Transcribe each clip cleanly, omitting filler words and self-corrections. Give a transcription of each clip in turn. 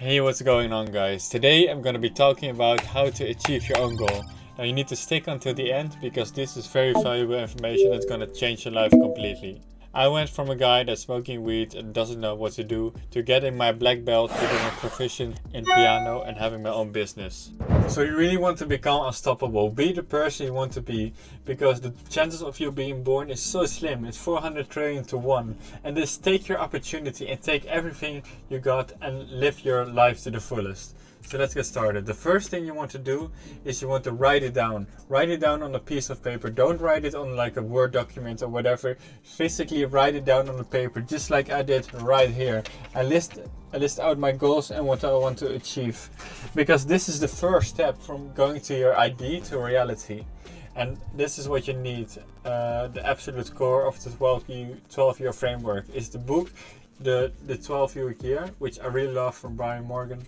Hey, what's going on, guys? Today I'm going to be talking about how to achieve your own goal. Now you need to stick until the end because this is very valuable information that's going to change your life completely. I went from a guy that's smoking weed and doesn't know what to do to getting my black belt, becoming a proficient in piano and having my own business. So you really want to become unstoppable. Be the person you want to be, because the chances of you being born is so slim. It's 400 trillion to 1. And just take your opportunity and take everything you got and live your life to the fullest. So let's get started. The first thing you want to do is you want to write it down. Write it down on a piece of paper. Don't write it on like a Word document or whatever. Physically write it down on the paper, just like I did right here. I list out my goals and what I want to achieve, because this is the first step from going to your idea to reality. And this is what you need. The absolute core of the 12-year framework is the book, the 12-week year, which I really love from Brian Morgan.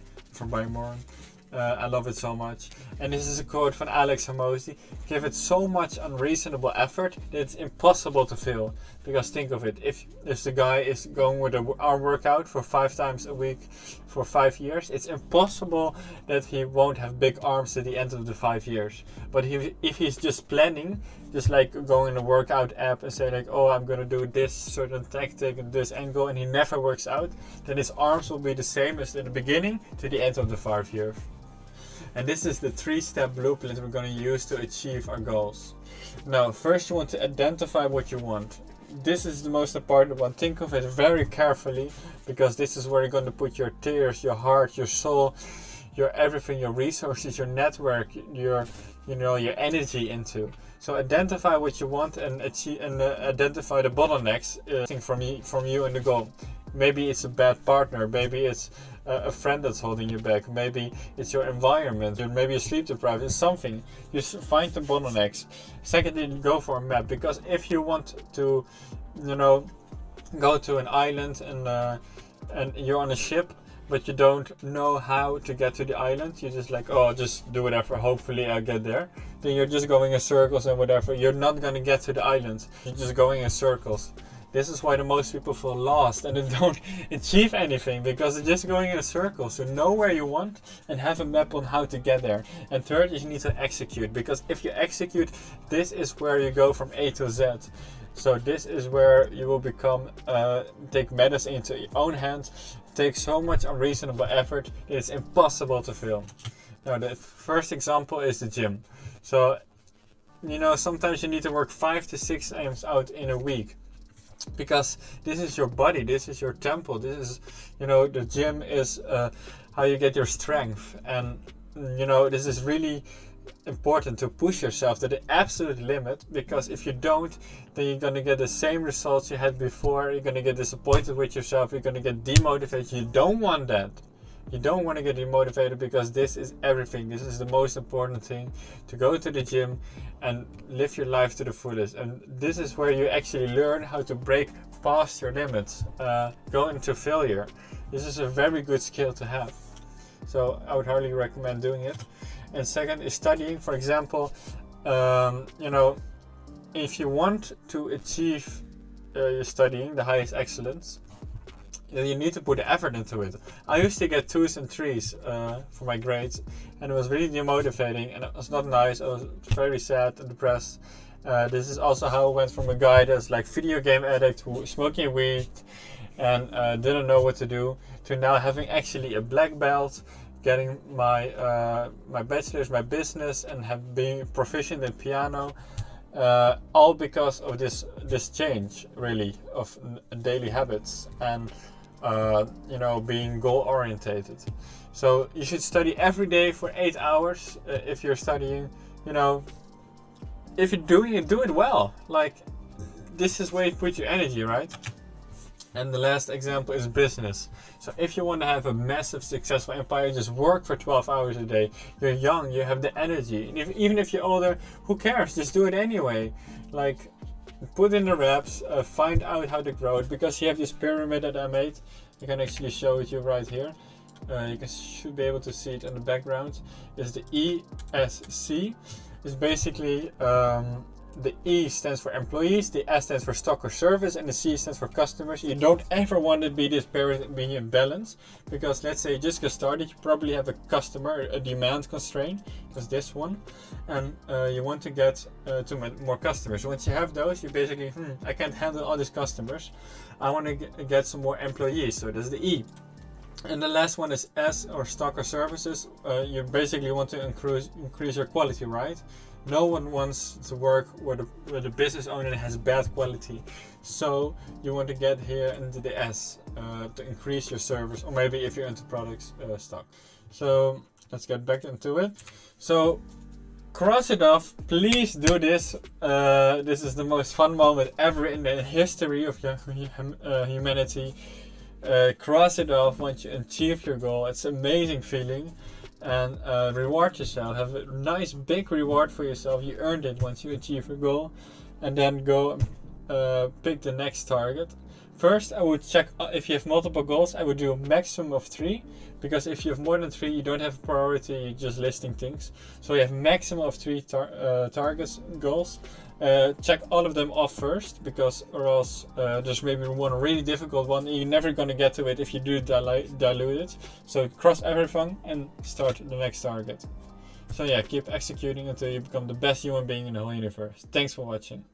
I love it so much. And this is a quote from Alex Hormozy: give it so much unreasonable effort that it's impossible to fail. Because think of it, if the guy is going with an arm workout for 5 times a week for 5 years, it's impossible that he won't have big arms at the end of the 5 years. But if he's just planning, just like going in a workout app and say like, oh, I'm gonna do this certain tactic and this angle, and he never works out, then his arms will be the same as in the beginning to the end of the 5 years. And this is the 3-step blueprint we're going to use to achieve our goals. Now, first you want to identify what you want. This is the most important one. Think of it very carefully, because this is where you're going to put your tears, your heart, your soul, your everything, your resources, your network, your energy into. So identify what you want and achieve, and identify the bottlenecks from you and the goal. Maybe it's a bad partner, maybe it's a friend that's holding you back, maybe it's your environment, or maybe you're sleep deprived. It's something. You find the bottlenecks. Secondly, go for a map, because if you want to, go to an island and you're on a ship, but you don't know how to get to the island, you're just like, oh, I'll just do whatever, hopefully I'll get there. Then you're just going in circles and whatever. You're not going to get to the island. You're just going in circles. This is why the most people feel lost and they don't achieve anything, because they're just going in a circle. So know where you want and have a map on how to get there. And third, you need to execute, because if you execute, this is where you go from A to Z. So this is where you will become, take matters into your own hands, take so much unreasonable effort that it's impossible to fail. Now the first example is the gym. So, sometimes you need to work 5 to 6 times out in a week, because this is your body, this is your temple, this is, the gym is how you get your strength. And, this is really important to push yourself to the absolute limit, because if you don't, then you're going to get the same results you had before. You're going to get disappointed with yourself, you're going to get demotivated. You don't want that. You don't want to get demotivated, because this is everything. This is the most important thing, to go to the gym and live your life to the fullest. And this is where you actually learn how to break past your limits, go into failure. This is a very good skill to have. So I would highly recommend doing it. And second is studying. For example, if you want to achieve your studying, the highest excellence, you need to put the effort into it. I used to get 2s and 3s for my grades, and it was really demotivating, and it was not nice. I was very sad and depressed. This is also how I went from a guy that's like video game addict, who was smoking weed and didn't know what to do, to now having actually a black belt, getting my my bachelor's, my business, and being proficient in piano. All because of this change, really, of daily habits and being goal orientated. So you should study every day for 8 hours. If you're studying, if you're doing it, do it well. Like, this is where you put your energy, right? And the last example is business. So if you want to have a massive successful empire, just work for 12 hours a day. You're young, you have the energy. And even if you're older, who cares? Just do it anyway. Like, put in the reps, find out how to grow it, because you have this pyramid that I made. I can actually show it you right here. Should be able to see it in the background. It's the ESC. It's basically the E stands for employees, the S stands for stock or service, and the C stands for customers. You don't ever want to be this being in balance, because let's say you just get started, you probably have a customer, a demand constraint, because this one, and you want to get to more customers. Once you have those, you basically, I can't handle all these customers. I want to get some more employees, so that's the E. And the last one is S, or stock or services. You basically want to increase your quality, right? No one wants to work with a business owner that has bad quality. So you want to get here into the S to increase your service, or maybe if you're into products, stock. So let's get back into it. So cross it off. Please do this. This is the most fun moment ever in the history of humanity. Cross it off once you achieve your goal. It's an amazing feeling. And reward yourself. Have a nice big reward for yourself. You earned it once you achieve your goal. And then go pick the next target. First, I would check if you have multiple goals. I would do a maximum of 3, because if you have more than 3, you don't have priority, you're just listing things. So you have maximum of 3 targets, goals. Check all of them off first, because or else there's maybe one really difficult one and you're never going to get to it if you do dilute it. So cross everything and start the next target. So yeah, keep executing until you become the best human being in the whole universe. Thanks for watching.